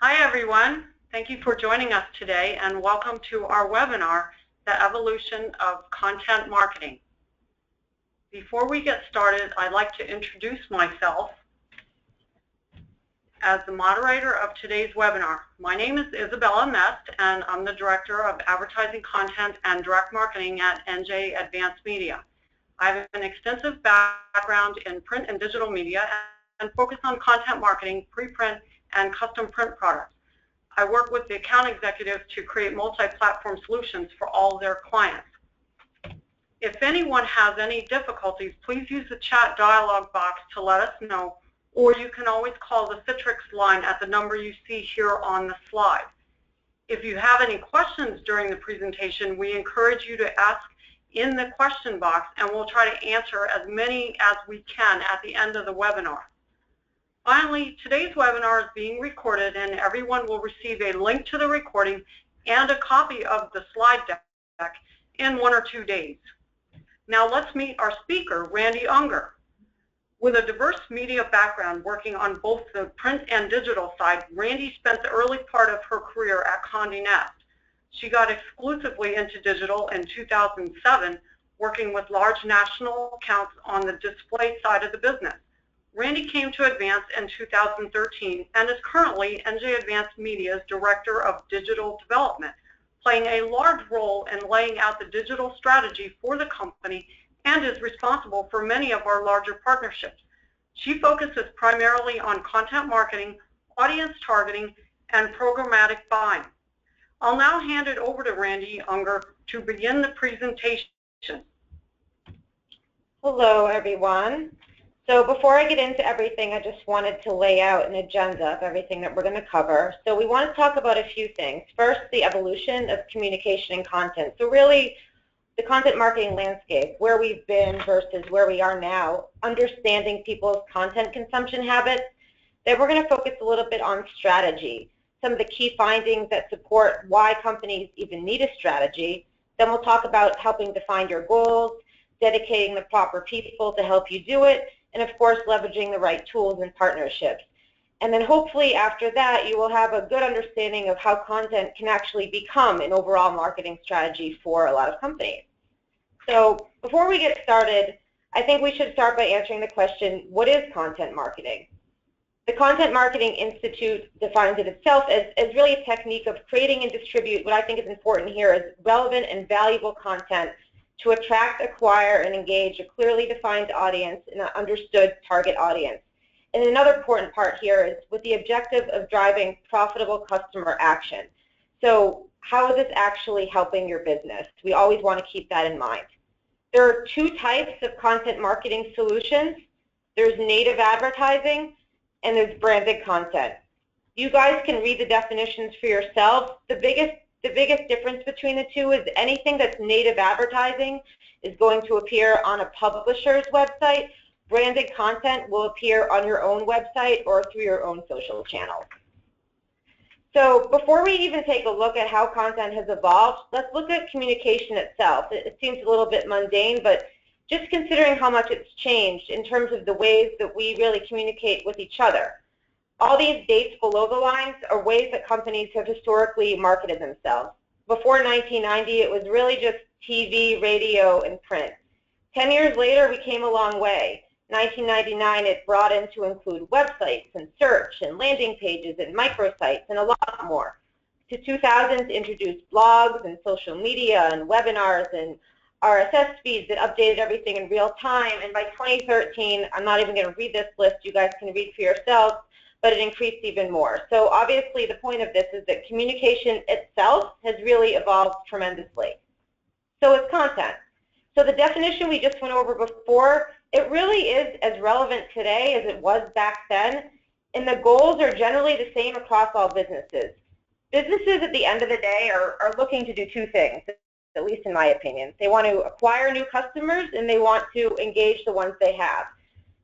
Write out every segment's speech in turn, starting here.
Hi everyone, thank you for joining us today and welcome to our webinar, The Evolution of Content Marketing. Before we get started, I'd like to introduce myself as the moderator of today's webinar. My name is Isabella Mest and I'm the Director of Advertising Content and Direct Marketing at NJ Advanced Media. I have an extensive background in print and digital media and focus on content marketing, preprint, and custom print products. I work with the account executives to create multi-platform solutions for all their clients. If anyone has any difficulties, please use the chat dialog box to let us know, or you can always call the Citrix line at the number you see here on the slide. If you have any questions during the presentation, we encourage you to ask in the question box, and we'll try to answer as many as we can at the end of the webinar. Finally, today's webinar is being recorded and everyone will receive a link to the recording and a copy of the slide deck in 1 or 2 days. Now let's meet our speaker, Randy Unger. With a diverse media background working on both the print and digital side, Randy spent the early part of her career at Condé Nast. She got exclusively into digital in 2007, working with large national accounts on the display side of the business. Randy came to Advance in 2013 and is currently NJ Advanced Media's Director of Digital Development, playing a large role in laying out the digital strategy for the company and is responsible for many of our larger partnerships. She focuses primarily on content marketing, audience targeting, and programmatic buying. I'll now hand it over to Randy Unger to begin the presentation. Hello, everyone. So before I get into everything, I just wanted to lay out an agenda of everything that we're going to cover. So we want to talk about a few things. First, the evolution of communication and content. So really, the content marketing landscape, where we've been versus where we are now, understanding people's content consumption habits. Then we're going to focus a little bit on strategy, some of the key findings that support why companies even need a strategy. Then we'll talk about helping define your goals, dedicating the proper people to help you do it, and of course leveraging the right tools and partnerships. And then hopefully after that you will have a good understanding of how content can actually become an overall marketing strategy for a lot of companies. So before we get started, I think we should start by answering the question, what is content marketing? The Content Marketing Institute defines it itself as really a technique of creating and distribute what I think is important here is relevant and valuable content to attract, acquire, and engage a clearly defined audience and an understood target audience. And another important part here is with the objective of driving profitable customer action. So how is this actually helping your business? We always want to keep that in mind. There are 2 types of content marketing solutions. There's native advertising and there's branded content. You guys can read the definitions for yourselves. The biggest difference between the 2 is anything that's native advertising is going to appear on a publisher's website. Branded content will appear on your own website or through your own social channels. So before we even take a look at how content has evolved, let's look at communication itself. It seems a little bit mundane, but just considering how much it's changed in terms of the ways that we really communicate with each other. All these dates below the lines are ways that companies have historically marketed themselves. Before 1990, it was really just TV, radio, and print. 10 years later, we came a long way. 1999, it brought in to include websites and search and landing pages and microsites and a lot more. To 2000s, introduced blogs and social media and webinars and RSS feeds that updated everything in real time. And by 2013, I'm not even going to read this list. You guys can read for yourselves. But it increased even more. So obviously the point of this is that communication itself has really evolved tremendously. So it's content. So the definition we just went over before, it really is as relevant today as it was back then, and the goals are generally the same across all businesses. Businesses at the end of the day are looking to do 2 things, at least in my opinion. They want to acquire new customers and they want to engage the ones they have.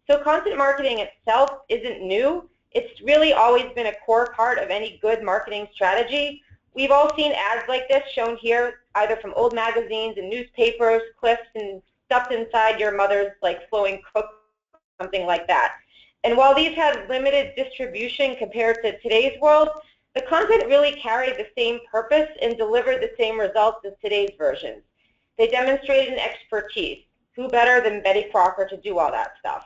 So content marketing itself isn't new. It's really always been a core part of any good marketing strategy. We've all seen ads like this shown here, either from old magazines and newspapers, clips, and stuffed inside your mother's flowing cook, something like that. And while these had limited distribution compared to today's world, The content really carried the same purpose and delivered the same results as today's versions. They demonstrated an expertise. Who better than Betty Crocker to do all that stuff?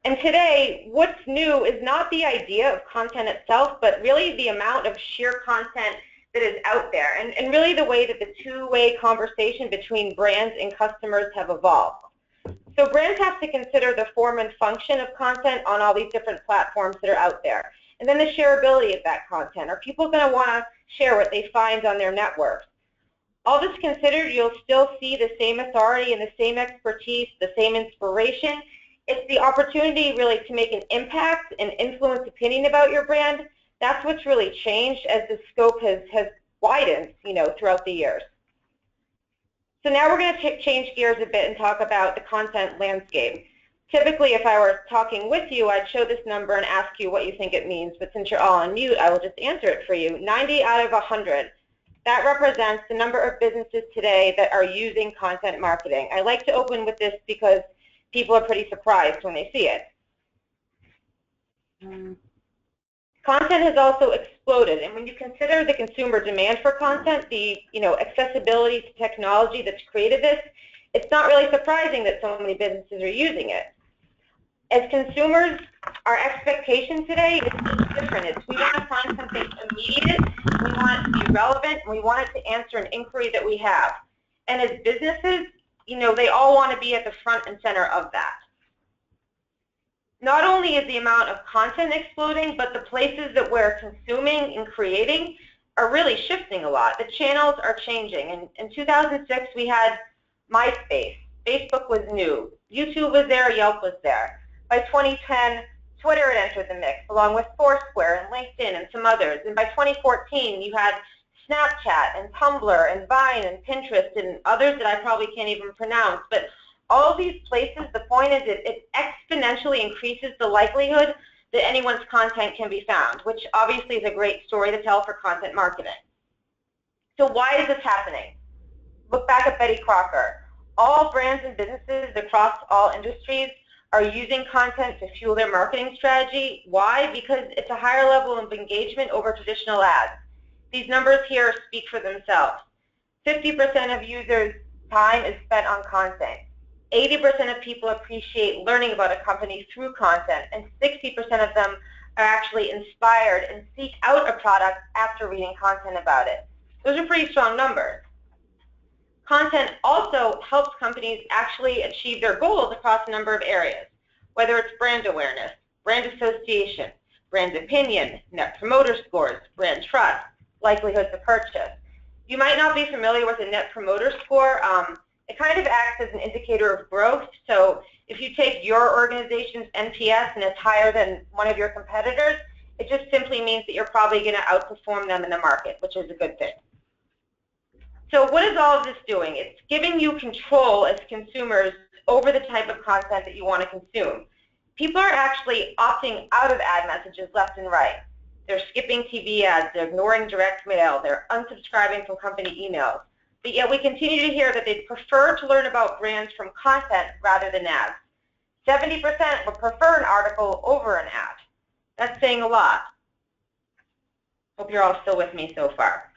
And today, what's new is not the idea of content itself, but really the amount of sheer content that is out there, and really the way that the two-way conversation between brands and customers have evolved. So brands have to consider the form and function of content on all these different platforms that are out there. And then the shareability of that content. Are people going to want to share what they find on their networks? All this considered, you'll still see the same authority and the same expertise, the same inspiration. It's the opportunity really to make an impact and influence opinion about your brand. That's what's really changed as the scope has widened, throughout the years. So now we're going to change gears a bit and talk about the content landscape. Typically, if I were talking with you, I'd show this number and ask you what you think it means. But since you're all on mute, I will just answer it for you. 90 out of 100. That represents the number of businesses today that are using content marketing. I like to open with this because people are pretty surprised when they see it. Content has also exploded, and when you consider the consumer demand for content, the accessibility to technology that's created this, it's not really surprising that so many businesses are using it. As consumers, our expectation today is different. We want to find something immediate, we want it to be relevant, and we want it to answer an inquiry that we have. And as businesses, they all want to be at the front and center of that. Not only is the amount of content exploding, but the places that we're consuming and creating are really shifting a lot. The channels are changing. In 2006, we had MySpace. Facebook was new. YouTube was there. Yelp was there. By 2010, Twitter had entered the mix, along with Foursquare and LinkedIn and some others. And by 2014, you had Snapchat and Tumblr and Vine and Pinterest and others that I probably can't even pronounce. But all of these places, the point is it exponentially increases the likelihood that anyone's content can be found, which obviously is a great story to tell for content marketing. So why is this happening? Look back at Betty Crocker. All brands and businesses across all industries are using content to fuel their marketing strategy. Why? Because it's a higher level of engagement over traditional ads. These numbers here speak for themselves. 50% of users' time is spent on content. 80% of people appreciate learning about a company through content, and 60% of them are actually inspired and seek out a product after reading content about it. Those are pretty strong numbers. Content also helps companies actually achieve their goals across a number of areas, whether it's brand awareness, brand association, brand opinion, net promoter scores, brand trust, likelihood to purchase. You might not be familiar with a net promoter score. It kind of acts as an indicator of growth. So if you take your organization's NPS and it's higher than one of your competitors, it just simply means that you're probably going to outperform them in the market, which is a good thing. So what is all of this doing? It's giving you control as consumers over the type of content that you want to consume. People are actually opting out of ad messages left and right. They're skipping TV ads, they're ignoring direct mail, they're unsubscribing from company emails. But yet we continue to hear that they'd prefer to learn about brands from content rather than ads. 70% would prefer an article over an ad. That's saying a lot. Hope you're all still with me so far.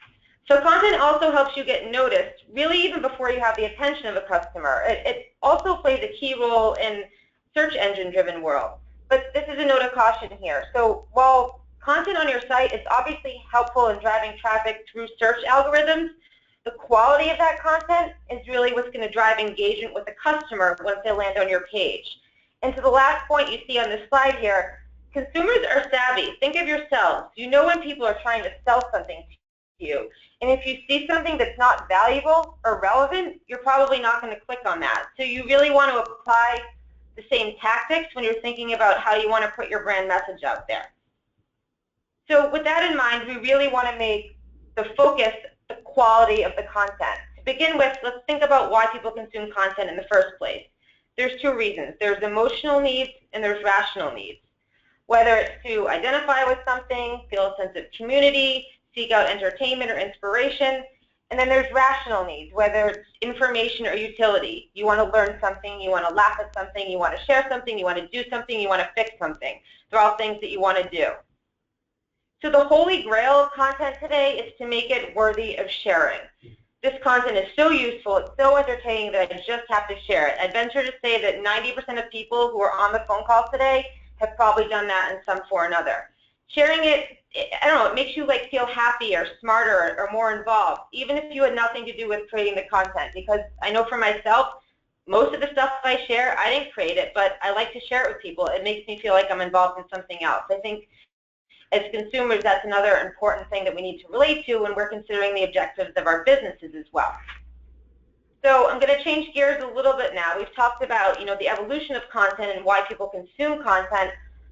So content also helps you get noticed, really even before you have the attention of a customer. It also plays a key role in search engine-driven world. But this is a note of caution here. So while content on your site is obviously helpful in driving traffic through search algorithms, the quality of that content is really what's going to drive engagement with the customer once they land on your page. And to the last point you see on this slide here, consumers are savvy. Think of yourselves. You know when people are trying to sell something to you. And if you see something that's not valuable or relevant, you're probably not going to click on that. So you really want to apply the same tactics when you're thinking about how you want to put your brand message out there. So with that in mind, we really want to make the focus the quality of the content. To begin with, let's think about why people consume content in the first place. There's two reasons. There's emotional needs and there's rational needs. Whether it's to identify with something, feel a sense of community, seek out entertainment or inspiration, and then there's rational needs, whether it's information or utility. You want to learn something, you want to laugh at something, you want to share something, you want to do something, you want to fix something. They're all things that you want to do. So the holy grail of content today is to make it worthy of sharing. This content is so useful, it's so entertaining that I just have to share it. I'd venture to say that 90% of people who are on the phone call today have probably done that in some form or another. Sharing it, I don't know, it makes you like feel happy or smarter or more involved, even if you had nothing to do with creating the content. Because I know for myself, most of the stuff I share, I didn't create it, but I like to share it with people. It makes me feel like I'm involved in something else. I think as consumers, that's another important thing that we need to relate to when we're considering the objectives of our businesses as well. So I'm going to change gears a little bit now. We've talked about, the evolution of content and why people consume content,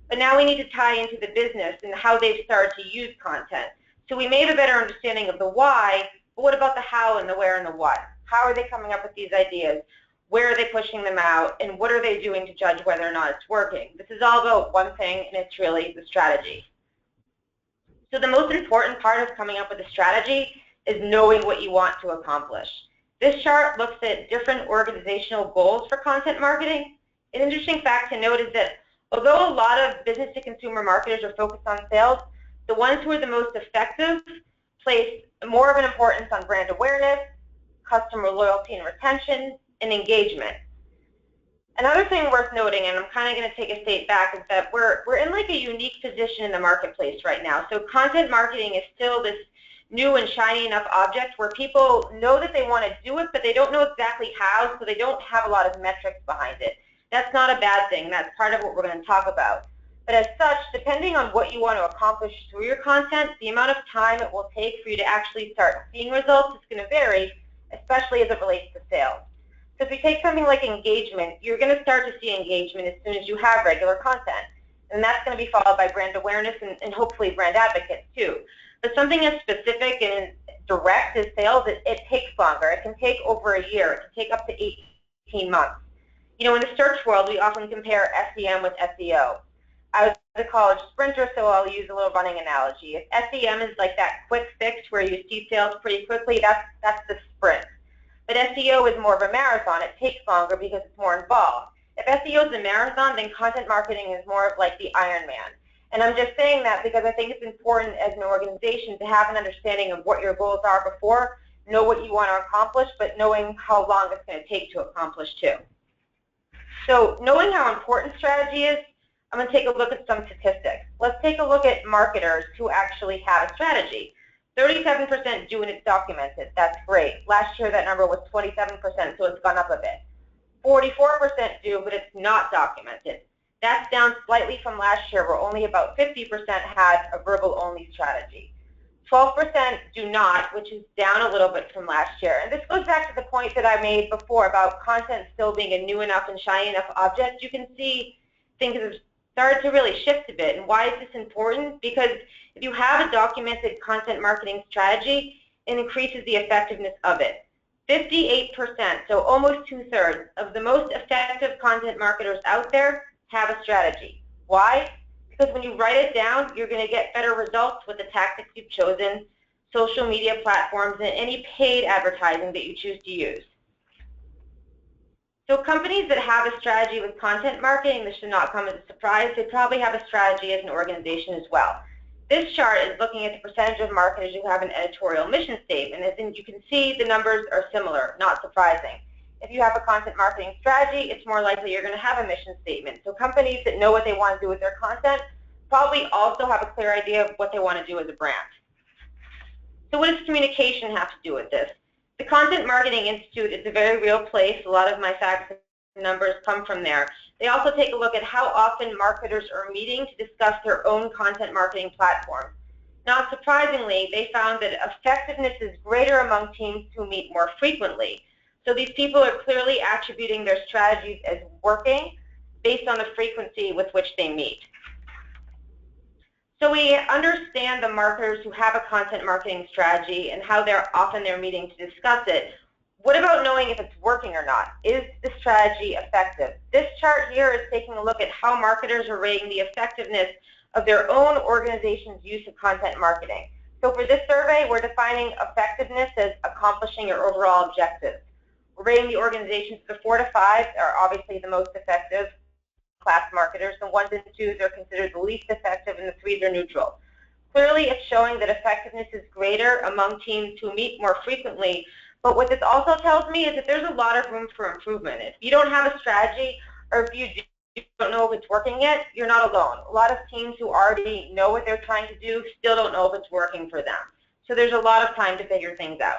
but now we need to tie into the business and how they've started to use content. So we may have a better understanding of the why, but what about the how and the where and the what? How are they coming up with these ideas? Where are they pushing them out? And what are they doing to judge whether or not it's working? This is all about one thing, and it's really the strategy. So the most important part of coming up with a strategy is knowing what you want to accomplish. This chart looks at different organizational goals for content marketing. An interesting fact to note is that although a lot of business-to-consumer marketers are focused on sales, the ones who are the most effective place more of an importance on brand awareness, customer loyalty and retention, and engagement. Another thing worth noting, and I'm kind of going to take a step back, is that we're in like a unique position in the marketplace right now. So content marketing is still this new and shiny enough object where people know that they want to do it, but they don't know exactly how, so they don't have a lot of metrics behind it. That's not a bad thing. That's part of what we're going to talk about. But as such, depending on what you want to accomplish through your content, the amount of time it will take for you to actually start seeing results is going to vary, especially as it relates to sales. So if you take something like engagement, you're going to start to see engagement as soon as you have regular content. And that's going to be followed by brand awareness and hopefully brand advocates too. But something as specific and direct as sales, it takes longer. It can take over a year. It can take up to 18 months. In the search world, we often compare SEM with SEO. I was a college sprinter, so I'll use a little running analogy. If SEM is like that quick fix where you see sales pretty quickly, that's the sprint. But SEO is more of a marathon. It takes longer because it's more involved. If SEO is a marathon, then content marketing is more of like the Ironman. And I'm just saying that because I think it's important as an organization to have an understanding of what your goals are before, know what you want to accomplish, but knowing how long it's going to take to accomplish too. So knowing how important strategy is, I'm going to take a look at some statistics. Let's take a look at marketers who actually have a strategy. 37% do and it's documented. That's great. Last year that number was 27%, so it's gone up a bit. 44% do, but it's not documented. That's down slightly from last year where only about 50% had a verbal-only strategy. 12% do not, which is down a little bit from last year. And this goes back to the point that I made before about content still being a new enough and shiny enough object. You can see things have started to really shift a bit. And why is this important? Because if you have a documented content marketing strategy, it increases the effectiveness of it. 58%, so almost 2/3 of the most effective content marketers out there have a strategy. Why? Because when you write it down, you're going to get better results with the tactics you've chosen, social media platforms, and any paid advertising that you choose to use. So companies that have a strategy with content marketing, this should not come as a surprise, they probably have a strategy as an organization as well. This chart is looking at the percentage of marketers who have an editorial mission statement. As you can see, the numbers are similar, not surprising. If you have a content marketing strategy, it's more likely you're going to have a mission statement. So companies that know what they want to do with their content probably also have a clear idea of what they want to do as a brand. So what does communication have to do with this? The Content Marketing Institute is a very real place. A lot of my facts and numbers come from there. They also take a look at how often marketers are meeting to discuss their own content marketing platforms. Not surprisingly, they found that effectiveness is greater among teams who meet more frequently. So these people are clearly attributing their strategies as working based on the frequency with which they meet. So we understand the marketers who have a content marketing strategy and how often they're meeting to discuss it. What about knowing if it's working or not? Is the strategy effective? This chart here is taking a look at how marketers are rating the effectiveness of their own organization's use of content marketing. So for this survey, we're defining effectiveness as accomplishing your overall objectives. We're rating the organizations. The 4 to 5 are obviously the most effective class marketers. The 1s and 2s are considered the least effective, and the 3s are neutral. Clearly, it's showing that effectiveness is greater among teams who meet more frequently. But what this also tells me is that there's a lot of room for improvement. If you don't have a strategy, or if you don't know if it's working yet, you're not alone. A lot of teams who already know what they're trying to do still don't know if it's working for them. So there's a lot of time to figure things out.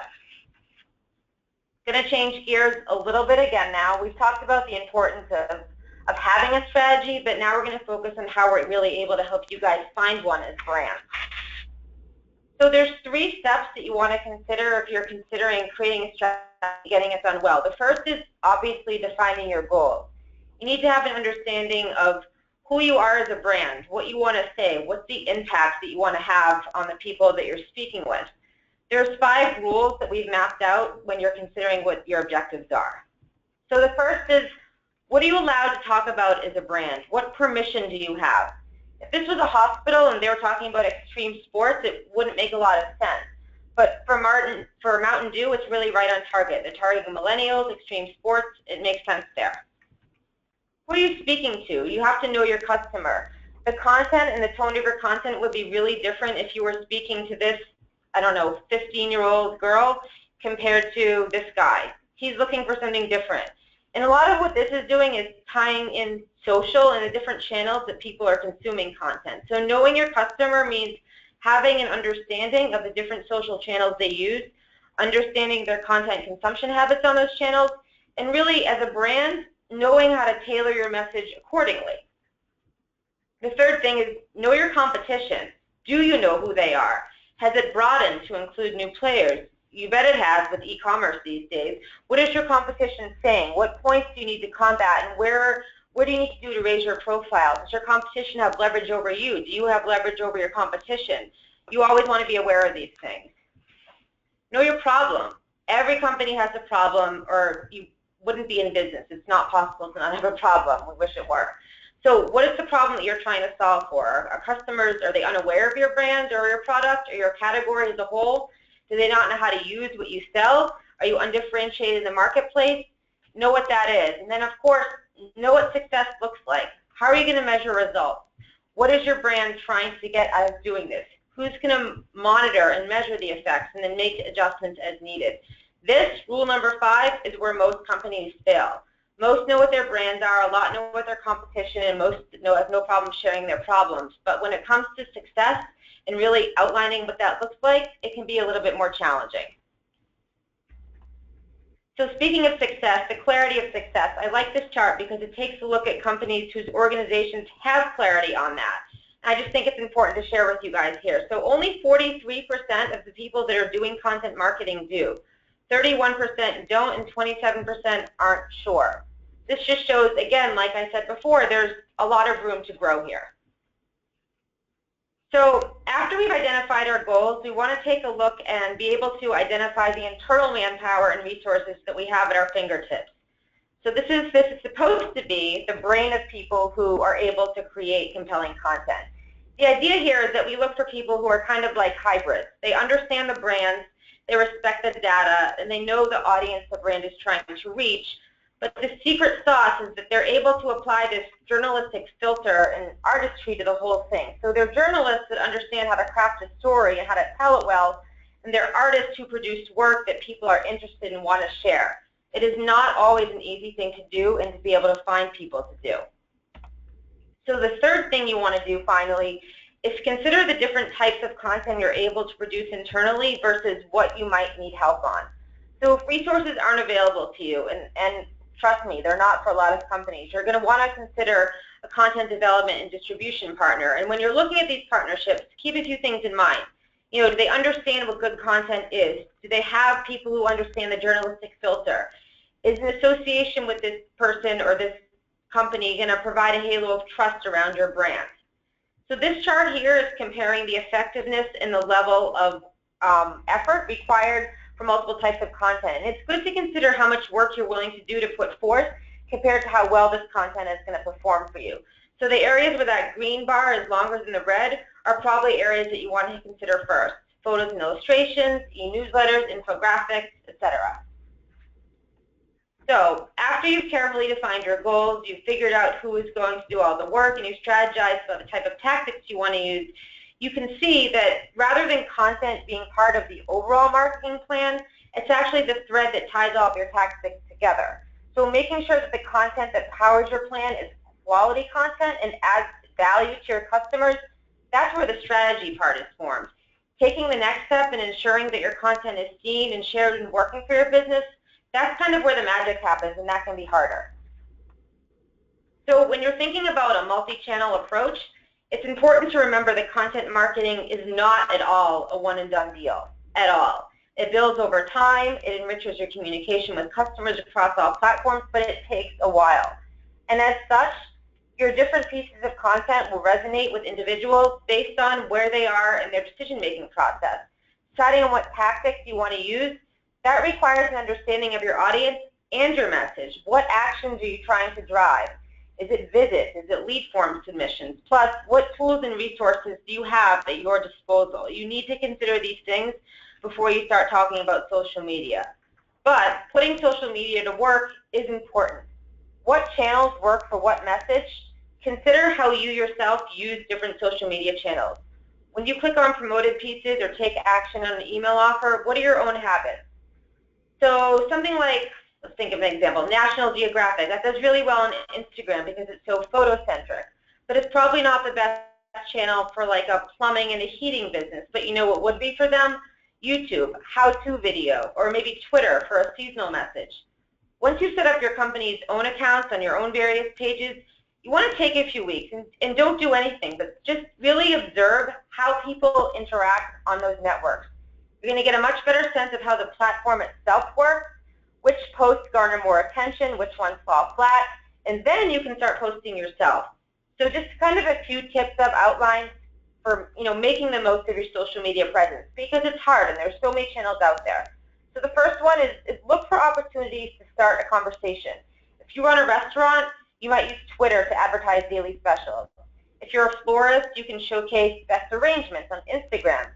Going to change gears a little bit again now. We've talked about the importance of having a strategy, but now we're going to focus on how we're really able to help you guys find one as brands. So there's 3 steps that you want to consider if you're considering creating a strategy, getting it done well. The first is obviously defining your goals. You need to have an understanding of who you are as a brand, what you want to say, what's the impact that you want to have on the people that you're speaking with. There's 5 rules that we've mapped out when you're considering what your objectives are. So the first is, what are you allowed to talk about as a brand? What permission do you have? If this was a hospital and they were talking about extreme sports, it wouldn't make a lot of sense. But for Mountain Dew, it's really right on target. They're targeting millennials, extreme sports. It makes sense there. Who are you speaking to? You have to know your customer. The content and the tone of your content would be really different if you were speaking to this, I don't know, 15-year-old girl compared to this guy. He's looking for something different. And a lot of what this is doing is tying in social and the different channels that people are consuming content. So knowing your customer means having an understanding of the different social channels they use, understanding their content consumption habits on those channels, and really, as a brand, knowing how to tailor your message accordingly. The third thing is know your competition. Do you know who they are? Has it broadened to include new players? You bet it has with e-commerce these days. What is your competition saying? What points do you need to combat, and where do you need to do to raise your profile? Does your competition have leverage over you? Do you have leverage over your competition? You always want to be aware of these things. Know your problem. Every company has a problem, or you wouldn't be in business. It's not possible to not have a problem. We wish it were. So what is the problem that you're trying to solve for? Are customers, are they unaware of your brand or your product or your category as a whole? Do they not know how to use what you sell? Are you undifferentiated in the marketplace? Know what that is. And then, of course, know what success looks like. How are you going to measure results? What is your brand trying to get out of doing this? Who's going to monitor and measure the effects and then make adjustments as needed? This, rule number 5, is where most companies fail. Most know what their brands are, a lot know what their competition, and most have no problem sharing their problems. But when it comes to success and really outlining what that looks like, it can be a little bit more challenging. So speaking of success, the clarity of success, I like this chart because it takes a look at companies whose organizations have clarity on that. I just think it's important to share with you guys here. So only 43% of the people that are doing content marketing do. 31% don't, and 27% aren't sure. This just shows, again, like I said before, there's a lot of room to grow here. So after we've identified our goals, we want to take a look and be able to identify the internal manpower and resources that we have at our fingertips. So this is supposed to be the brain of people who are able to create compelling content. The idea here is that we look for people who are kind of like hybrids. They understand the brands, they respect the data, and they know the audience the brand is trying to reach. But the secret sauce is that they're able to apply this journalistic filter and artistry to the whole thing. So they're journalists that understand how to craft a story and how to tell it well, and they're artists who produce work that people are interested in and want to share. It is not always an easy thing to do and to be able to find people to do. So the third thing you want to do, finally, is consider the different types of content you're able to produce internally versus what you might need help on. So if resources aren't available to you, and trust me, they're not for a lot of companies, you're going to want to consider a content development and distribution partner. And when you're looking at these partnerships, keep a few things in mind. You know, do they understand what good content is? Do they have people who understand the journalistic filter? Is an association with this person or this company going to provide a halo of trust around your brand? So this chart here is comparing the effectiveness and the level of effort required for multiple types of content. And it's good to consider how much work you're willing to do to put forth compared to how well this content is going to perform for you. So the areas where that green bar is longer than the red are probably areas that you want to consider first. Photos and illustrations, e-newsletters, infographics, etc. So after you've carefully defined your goals, you've figured out who is going to do all the work, and you've strategized about the type of tactics you want to use, you can see that rather than content being part of the overall marketing plan, it's actually the thread that ties all of your tactics together. So making sure that the content that powers your plan is quality content and adds value to your customers, that's where the strategy part is formed. Taking the next step and ensuring that your content is seen and shared and working for your business, that's kind of where the magic happens, and that can be harder. So when you're thinking about a multi-channel approach, it's important to remember that content marketing is not at all a one-and-done deal, at all. It builds over time, it enriches your communication with customers across all platforms, but it takes a while. And as such, your different pieces of content will resonate with individuals based on where they are in their decision-making process. Deciding on what tactics you want to use, that requires an understanding of your audience and your message. What actions are you trying to drive? Is it visits? Is it lead form submissions? Plus, what tools and resources do you have at your disposal? You need to consider these things before you start talking about social media. But putting social media to work is important. What channels work for what message? Consider how you yourself use different social media channels. When you click on promoted pieces or take action on an email offer, what are your own habits? So something like, let's think of an example, National Geographic. That does really well on Instagram because it's so photocentric. But it's probably not the best channel for like a plumbing and a heating business. But you know what would be for them? YouTube, how-to video, or maybe Twitter for a seasonal message. Once you set up your company's own accounts on your own various pages, you want to take a few weeks and don't do anything, but just really observe how people interact on those networks. You're going to get a much better sense of how the platform itself works, which posts garner more attention, which ones fall flat, and then you can start posting yourself. So just kind of a few tips I've outlined for making the most of your social media presence, because it's hard and there's so many channels out there. So the first one is look for opportunities to start a conversation. If you run a restaurant, you might use Twitter to advertise daily specials. If you're a florist, you can showcase best arrangements on Instagram.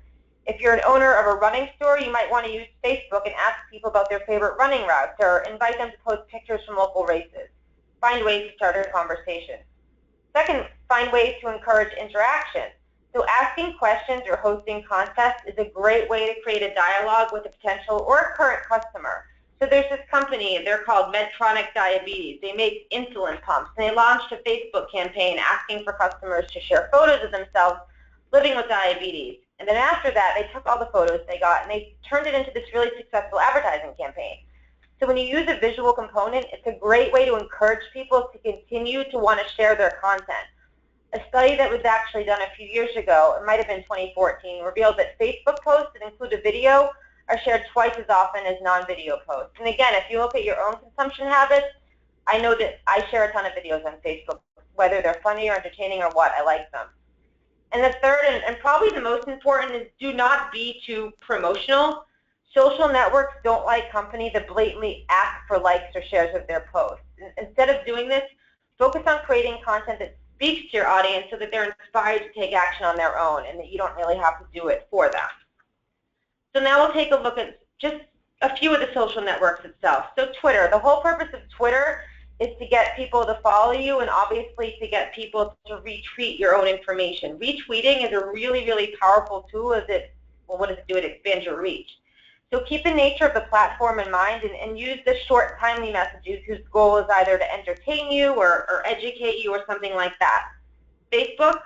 If you're an owner of a running store, you might want to use Facebook and ask people about their favorite running routes or invite them to post pictures from local races. Find ways to start a conversation. Second, find ways to encourage interaction. So asking questions or hosting contests is a great way to create a dialogue with a potential or a current customer. So there's this company, they're called Medtronic Diabetes. They make insulin pumps, and they launched a Facebook campaign asking for customers to share photos of themselves living with diabetes. And then after that, they took all the photos they got and they turned it into this really successful advertising campaign. So when you use a visual component, it's a great way to encourage people to continue to want to share their content. A study that was actually done a few years ago, it might have been 2014, revealed that Facebook posts that include a video are shared twice as often as non-video posts. And again, if you look at your own consumption habits, I know that I share a ton of videos on Facebook, whether they're funny or entertaining or what, I like them. And the third, and probably the most important, is do not be too promotional. Social networks don't like companies that blatantly ask for likes or shares of their posts. Instead of doing this, focus on creating content that speaks to your audience so that they're inspired to take action on their own and that you don't really have to do it for them. So now we'll take a look at just a few of the social networks itself. So Twitter, the whole purpose of Twitter is to get people to follow you and obviously to get people to retweet your own information. Retweeting is a really, really powerful tool as it, well, what does it do? It expands your reach. So keep the nature of the platform in mind and use the short, timely messages whose goal is either to entertain you or educate you or something like that. Facebook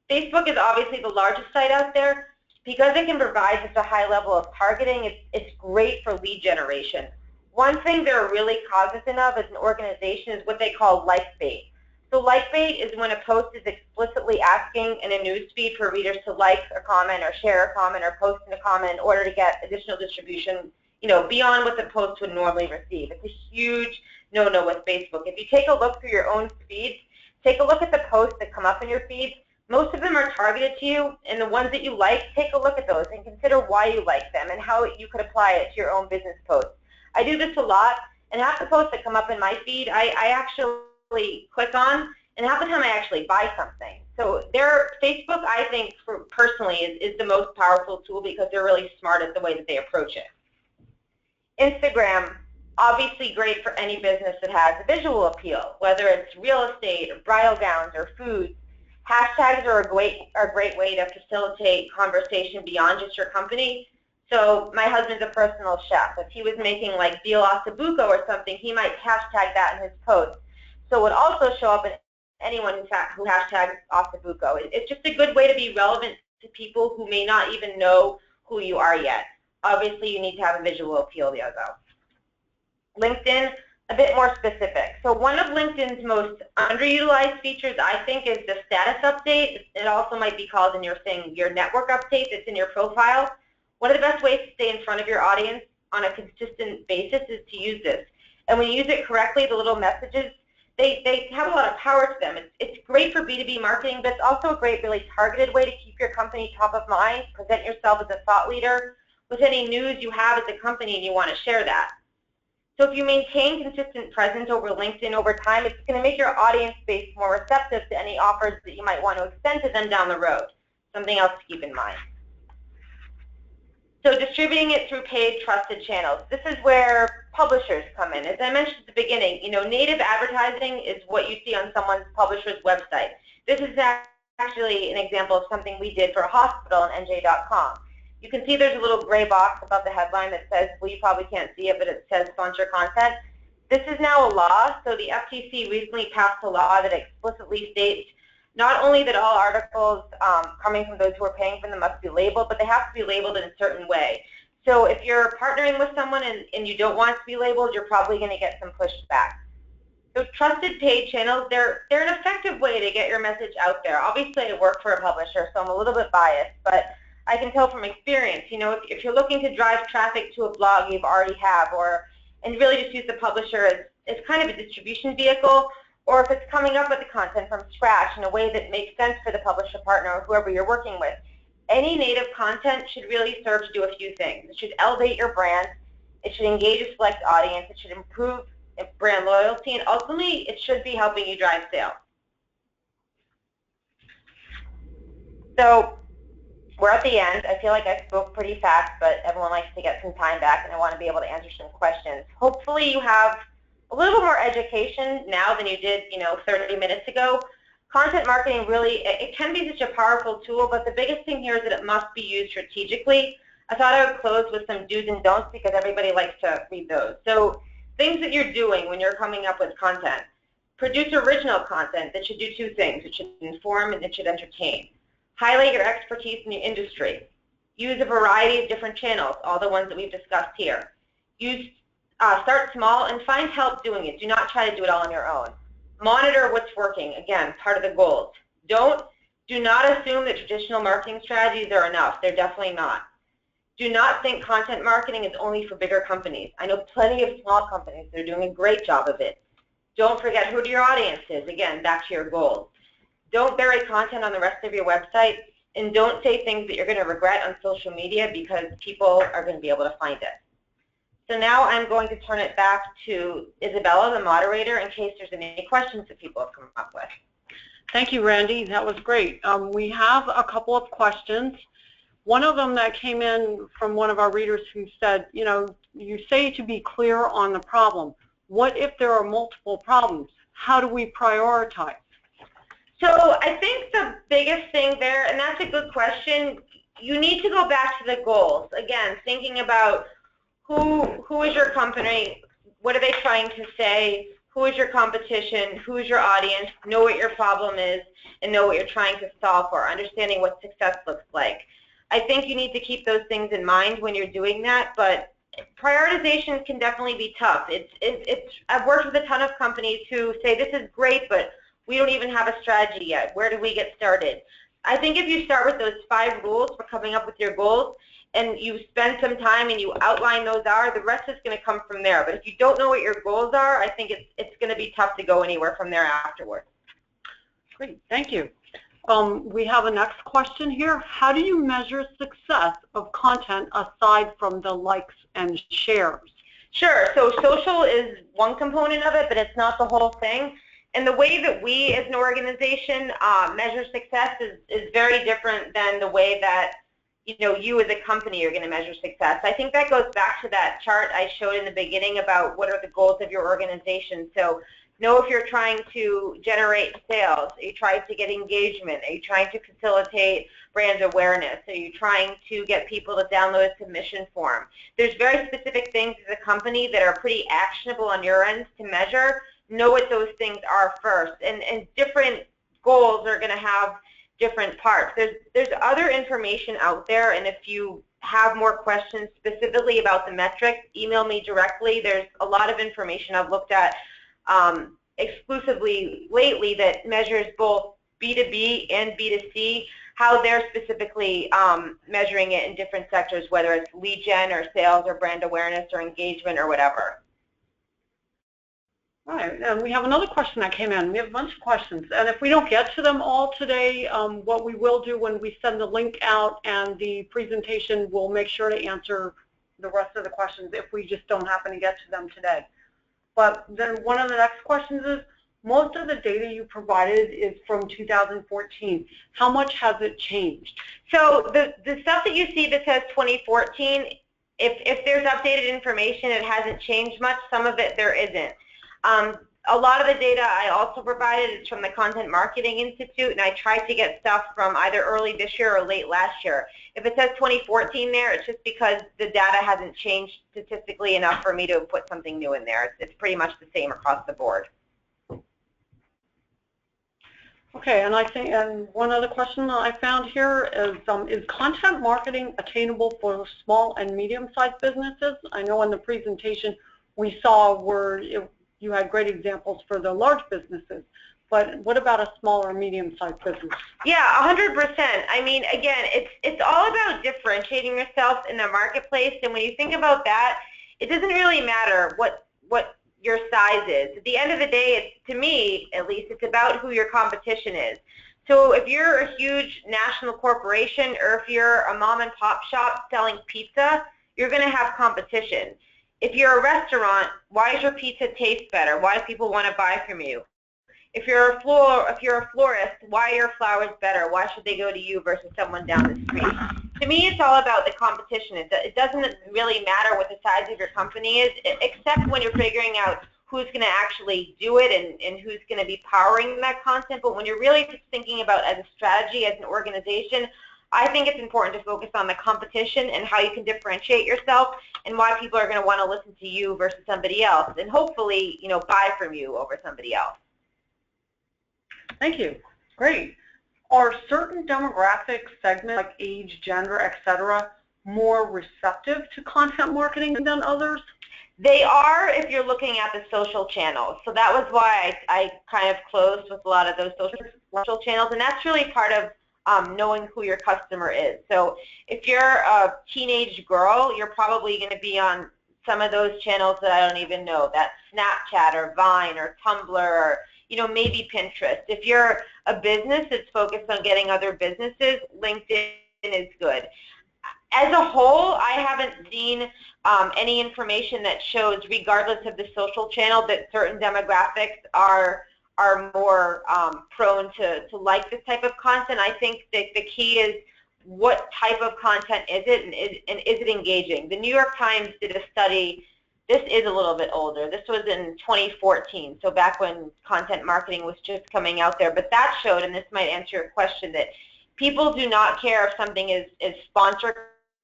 is obviously the largest site out there. Because it can provide such a high level of targeting, it's great for lead generation. One thing they're really cognizant of as an organization is what they call like bait. So like bait is when a post is explicitly asking in a newsfeed for readers to like a comment or share a comment or post in a comment in order to get additional distribution, beyond what the post would normally receive. It's a huge no-no with Facebook. If you take a look through your own feeds, take a look at the posts that come up in your feeds. Most of them are targeted to you, and the ones that you like, take a look at those and consider why you like them and how you could apply it to your own business posts. I do this a lot, and half the posts that come up in my feed, I actually click on, and half the time I actually buy something. So Facebook, I think, personally, is the most powerful tool because they're really smart at the way that they approach it. Instagram, obviously great for any business that has a visual appeal, whether it's real estate or bridal gowns or food. Hashtags are a great way to facilitate conversation beyond just your company. So my husband's a personal chef. If he was making like veal ossobuco or something, he might hashtag that in his post. So it would also show up in anyone who hashtags ossobuco. It's just a good way to be relevant to people who may not even know who you are yet. Obviously, you need to have a visual appeal there, though. LinkedIn, a bit more specific. So one of LinkedIn's most underutilized features, I think, is the status update. It also might be called in your network update that's in your profile. One of the best ways to stay in front of your audience on a consistent basis is to use this. And when you use it correctly, the little messages, they have a lot of power to them. It's great for B2B marketing, but it's also a great, really targeted way to keep your company top of mind, present yourself as a thought leader with any news you have as a company and you want to share that. So if you maintain consistent presence over LinkedIn over time, it's going to make your audience base more receptive to any offers that you might want to extend to them down the road. Something else to keep in mind. So distributing it through paid, trusted channels. This is where publishers come in. As I mentioned at the beginning, native advertising is what you see on someone's publisher's website. This is actually an example of something we did for a hospital on NJ.com. You can see there's a little gray box above the headline that says, well, you probably can't see it, but it says sponsor content. This is now a law. So the FTC recently passed a law that explicitly states not only that all articles coming from those who are paying for them must be labeled, but they have to be labeled in a certain way. So if you're partnering with someone and you don't want it to be labeled, you're probably going to get some pushback. So trusted paid channels, they're an effective way to get your message out there. Obviously, I work for a publisher, so I'm a little bit biased, but I can tell from experience, if you're looking to drive traffic to a blog you already have, and really just use the publisher as kind of a distribution vehicle, or if it's coming up with the content from scratch in a way that makes sense for the publisher partner or whoever you're working with. Any native content should really serve to do a few things. It should elevate your brand, it should engage a select audience, it should improve brand loyalty, and ultimately it should be helping you drive sales. So we're at the end. I feel like I spoke pretty fast, but everyone likes to get some time back, and I want to be able to answer some questions. Hopefully you have a little more education now than you did, 30 minutes ago. Content marketing really, it can be such a powerful tool, but the biggest thing here is that it must be used strategically. I thought I would close with some do's and don'ts because everybody likes to read those. So things that you're doing when you're coming up with content. Produce original content that should do two things. It should inform and it should entertain. Highlight your expertise in your industry. Use a variety of different channels, all the ones that we've discussed here. Start small and find help doing it. Do not try to do it all on your own. Monitor what's working. Again, part of the goals. Do not assume that traditional marketing strategies are enough. They're definitely not. Do not think content marketing is only for bigger companies. I know plenty of small companies that are doing a great job of it. Don't forget who your audience is. Again, back to your goals. Don't bury content on the rest of your website, and don't say things that you're going to regret on social media because people are going to be able to find it. So now I'm going to turn it back to Isabella, the moderator, in case there's any questions that people have come up with. Thank you, Randy. That was great. We have a couple of questions. One of them that came in from one of our readers who said, you say to be clear on the problem. What if there are multiple problems? How do we prioritize? So I think the biggest thing there, and that's a good question, you need to go back to the goals. Again, thinking about who is your company, what are they trying to say, who is your competition, who is your audience, know what your problem is, and know what you're trying to solve for, understanding what success looks like. I think you need to keep those things in mind when you're doing that, but prioritization can definitely be tough. I've worked with a ton of companies who say, this is great, but we don't even have a strategy yet. Where do we get started? I think if you start with those 5 rules for coming up with your goals, and you spend some time and you outline those the rest is going to come from there. But if you don't know what your goals are, I think it's going to be tough to go anywhere from there afterwards. Great, thank you. We have a next question here. How do you measure success of content aside from the likes and shares? Sure, so social is one component of it, but it's not the whole thing. And the way that we as an organization measure success is very different than the way that you as a company are going to measure success. I think that goes back to that chart I showed in the beginning about what are the goals of your organization. So Know if you're trying to generate sales. Are you trying to get engagement? Are you trying to facilitate brand awareness? Are you trying to get people to download a submission form? There's very specific things as a company that are pretty actionable on your end to measure. Know what those things are first. And different goals are going to have different parts. There's other information out there, and if you have more questions specifically about the metrics, email me directly. There's a lot of information I've looked at exclusively lately that measures both B2B and B2C, how they're specifically measuring it in different sectors, whether it's lead gen or sales or brand awareness or engagement or whatever. All right, and we have another question that came in. We have a bunch of questions, and if we don't get to them all today, what we will do when we send the link out and the presentation, we'll make sure to answer the rest of the questions if we just don't happen to get to them today. But then one of the next questions is, most of the data you provided is from 2014. How much has it changed? So the stuff that you see that says 2014, if there's updated information, it hasn't changed much. Some of it there isn't. A lot of the data I also provided is from the Content Marketing Institute, and I tried to get stuff from either early this year or late last year. If it says 2014 there, it's just because the data hasn't changed statistically enough for me to put something new in there. It's pretty much the same across the board. Okay, and I think, and one other question that I found here is content marketing attainable for small and medium-sized businesses? I know in the presentation we saw where you had great examples for the large businesses, but what about a small or medium-sized business? Yeah, 100%. I mean, again, it's all about differentiating yourself in the marketplace, and when you think about that, it doesn't really matter what your size is. At the end of the day, to me, at least, it's about who your competition is. So if you're a huge national corporation or if you're a mom and pop shop selling pizza, you're going to have competition. If you're a restaurant, why does your pizza taste better? Why do people want to buy from you? If you're a florist, why are your flowers better? Why should they go to you versus someone down the street? To me, it's all about the competition. It doesn't really matter what the size of your company is, except when you're figuring out who's going to actually do it and who's going to be powering that content. But when you're really just thinking about as a strategy, as an organization, I think it's important to focus on the competition and how you can differentiate yourself and why people are going to want to listen to you versus somebody else, and hopefully, buy from you over somebody else. Thank you. Great. Are certain demographic segments like age, gender, etc., more receptive to content marketing than others? They are if you're looking at the social channels. So that was why I kind of closed with a lot of those social channels, and that's really part of knowing who your customer is. So if you're a teenage girl, you're probably going to be on some of those channels that I don't even know. That's Snapchat or Vine or Tumblr or maybe Pinterest. If you're a business that's focused on getting other businesses, LinkedIn is good. As a whole, I haven't seen any information that shows, regardless of the social channel, that certain demographics are more prone to like this type of content. I think that the key is what type of content is it, and is it engaging? The New York Times did a study. This is a little bit older. This was in 2014, so back when content marketing was just coming out there. But that showed, and this might answer your question, that people do not care if something is sponsored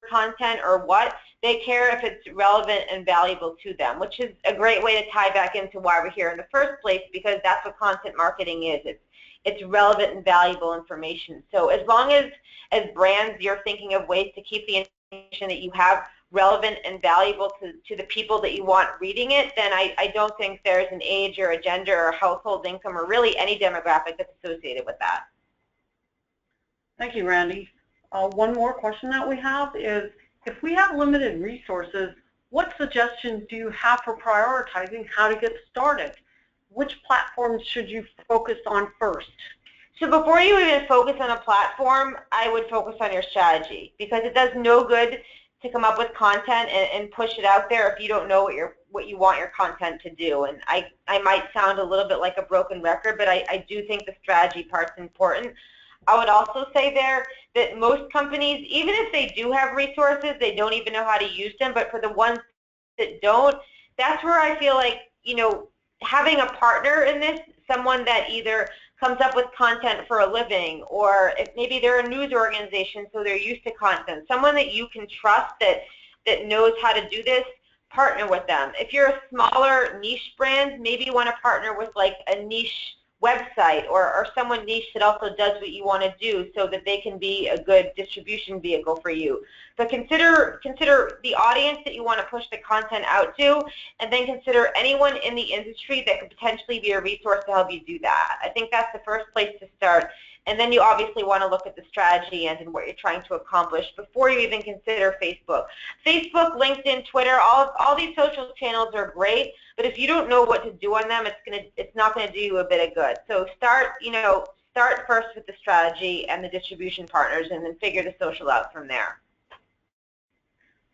content or what. They care if it's relevant and valuable to them, which is a great way to tie back into why we're here in the first place, because that's what content marketing is. It's relevant and valuable information. So as long as brands, you're thinking of ways to keep the information that you have relevant and valuable to the people that you want reading it, then I don't think there's an age or a gender or household income or really any demographic that's associated with that. Thank you, Randy. One more question that we have is, if we have limited resources, what suggestions do you have for prioritizing how to get started? Which platforms should you focus on first? So before you even focus on a platform, I would focus on your strategy, because it does no good to come up with content and push it out there if you don't know what you want your content to do. And I might sound a little bit like a broken record, but I do think the strategy part's important. I would also say there that most companies, even if they do have resources, they don't even know how to use them. But for the ones that don't, that's where I feel like, having a partner in this, someone that either comes up with content for a living, or if maybe they're a news organization so they're used to content, someone that you can trust that knows how to do this, partner with them. If you're a smaller niche brand, maybe you want to partner with like a niche website or someone niche that also does what you want to do so that they can be a good distribution vehicle for you. But consider the audience that you want to push the content out to, and then consider anyone in the industry that could potentially be a resource to help you do that. I think that's the first place to start. And then you obviously want to look at the strategy and what you're trying to accomplish before you even consider Facebook. Facebook, LinkedIn, Twitter, all these social channels are great, but if you don't know what to do on them, it's not going to do you a bit of good. So start first with the strategy and the distribution partners, and then figure the social out from there.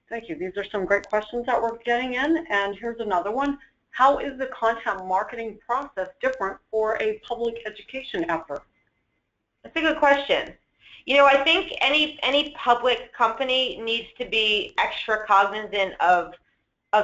Thank you. These are some great questions that we're getting in, and here's another one. How is the content marketing process different for a public education effort? That's a good question. You know, I think any public company needs to be extra cognizant of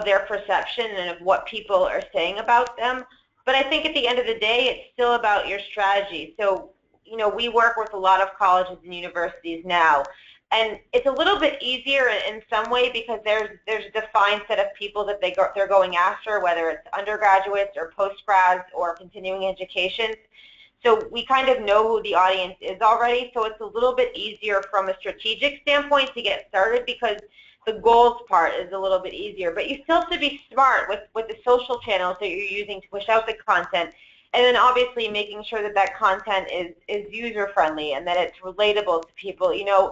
their perception and of what people are saying about them. But I think at the end of the day, it's still about your strategy. So, you know, we work with a lot of colleges and universities now, and it's a little bit easier in some way because there's a defined set of people that they're going after, whether it's undergraduates or postgrads or continuing education. So we kind of know who the audience is already, so it's a little bit easier from a strategic standpoint to get started because the goals part is a little bit easier. But you still have to be smart with the social channels that you're using to push out the content, and then obviously making sure that that content is user-friendly and that it's relatable to people. You know,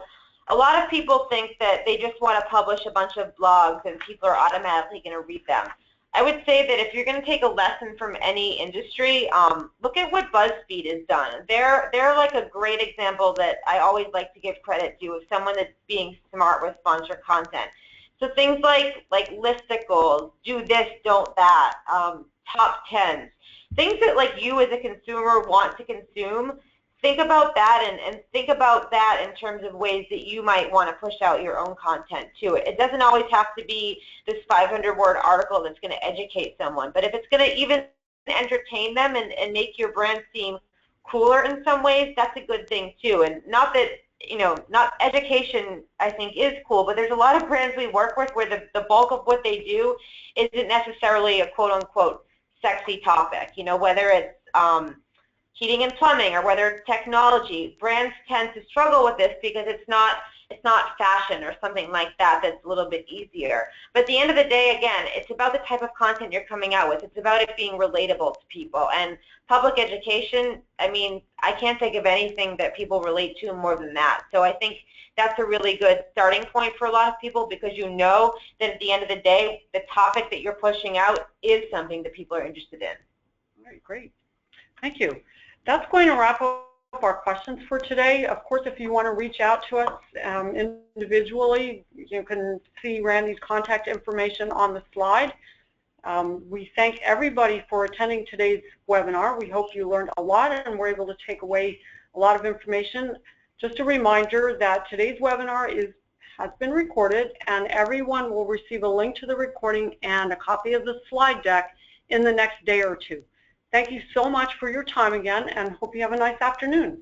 a lot of people think that they just want to publish a bunch of blogs and people are automatically going to read them. I would say that if you're going to take a lesson from any industry, look at what BuzzFeed has done. They're like a great example that I always like to give credit to of someone that's being smart with sponsored content. So things like listicles, do this, don't that, top 10s, things that like you as a consumer want to consume. Think about that and think about that in terms of ways that you might want to push out your own content to it. It doesn't always have to be this 500-word article that's going to educate someone, but if it's going to even entertain them and make your brand seem cooler in some ways, that's a good thing too. And not that, you know, not education I think is cool, but there's a lot of brands we work with where the bulk of what they do isn't necessarily a quote-unquote sexy topic, you know, whether it's heating and plumbing or whether it's technology. Brands tend to struggle with this because it's not fashion or something like that that's a little bit easier. But at the end of the day, again, it's about the type of content you're coming out with. It's about it being relatable to people. And public education, I mean, I can't think of anything that people relate to more than that. So I think that's a really good starting point for a lot of people because you know that at the end of the day, the topic that you're pushing out is something that people are interested in. All right, great. Thank you. That's going to wrap up our questions for today. Of course, if you want to reach out to us individually, you can see Randy's contact information on the slide. We thank everybody for attending today's webinar. We hope you learned a lot and were able to take away a lot of information. Just a reminder that today's webinar has been recorded, and everyone will receive a link to the recording and a copy of the slide deck in the next day or two. Thank you so much for your time again, and hope you have a nice afternoon.